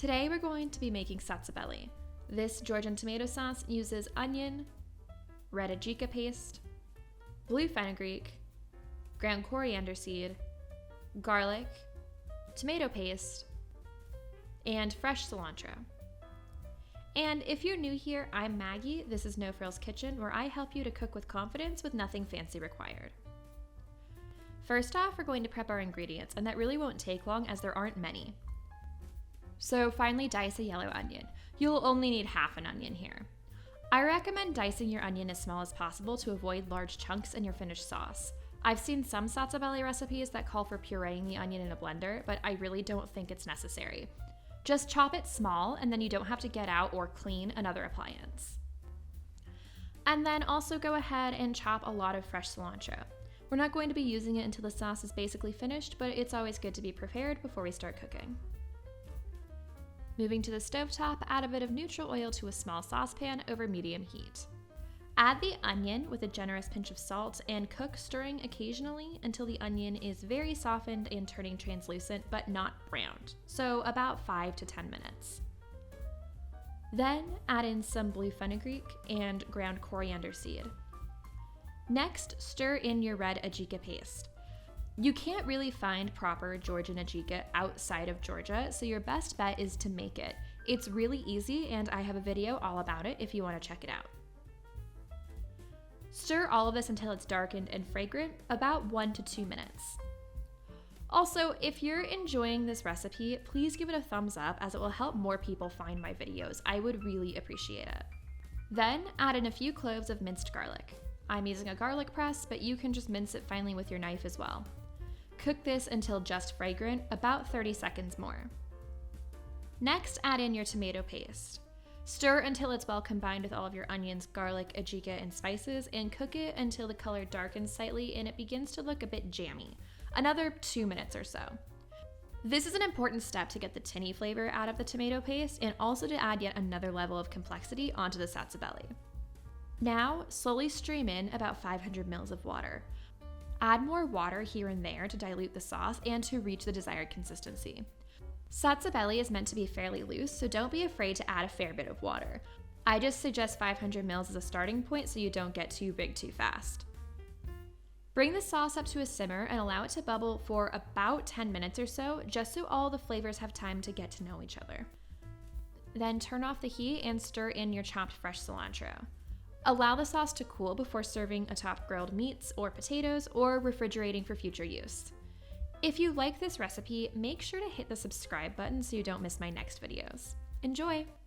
Today we're going to be making satsebeli. This Georgian tomato sauce uses onion, red ajica paste, blue fenugreek, ground coriander seed, garlic, tomato paste, and fresh cilantro. And if you're new here, I'm Maggie. This is No Frills Kitchen, where I help you to cook with confidence with nothing fancy required. First off, we're going to prep our ingredients, and that really won't take long as there aren't many. So finely dice a yellow onion. You'll only need half an onion here. I recommend dicing your onion as small as possible to avoid large chunks in your finished sauce. I've seen some satsebeli recipes that call for pureeing the onion in a blender, but I really don't think it's necessary. Just chop it small, and then you don't have to get out or clean another appliance. And then also go ahead and chop a lot of fresh cilantro. We're not going to be using it until the sauce is basically finished, but it's always good to be prepared before we start cooking. Moving to the stovetop, add a bit of neutral oil to a small saucepan over medium heat. Add the onion with a generous pinch of salt and cook, stirring occasionally until the onion is very softened and turning translucent but not browned, so about 5 to 10 minutes. Then add in some blue fenugreek and ground coriander seed. Next, stir in your red ajica paste. You can't really find proper Georgian ajica outside of Georgia, so your best bet is to make it. It's really easy, and I have a video all about it if you want to check it out. Stir all of this until it's darkened and fragrant, about 1 to 2 minutes. Also, if you're enjoying this recipe, please give it a thumbs up as it will help more people find my videos. I would really appreciate it. Then add in a few cloves of minced garlic. I'm using a garlic press, but you can just mince it finely with your knife as well. Cook this until just fragrant, about 30 seconds more. Next, add in your tomato paste. Stir until it's well combined with all of your onions, garlic, ajica, and spices, and cook it until the color darkens slightly and it begins to look a bit jammy. Another 2 minutes or so. This is an important step to get the tinny flavor out of the tomato paste and also to add yet another level of complexity onto the satsebeli. Now, slowly stream in about 500 ml of water. Add more water here and there to dilute the sauce and to reach the desired consistency. Satsebeli is meant to be fairly loose, so don't be afraid to add a fair bit of water. I just suggest 500 ml as a starting point so you don't get too big too fast. Bring the sauce up to a simmer and allow it to bubble for about 10 minutes or so, just so all the flavors have time to get to know each other. Then turn off the heat and stir in your chopped fresh cilantro. Allow the sauce to cool before serving atop grilled meats or potatoes or refrigerating for future use. If you like this recipe, make sure to hit the subscribe button so you don't miss my next videos. Enjoy!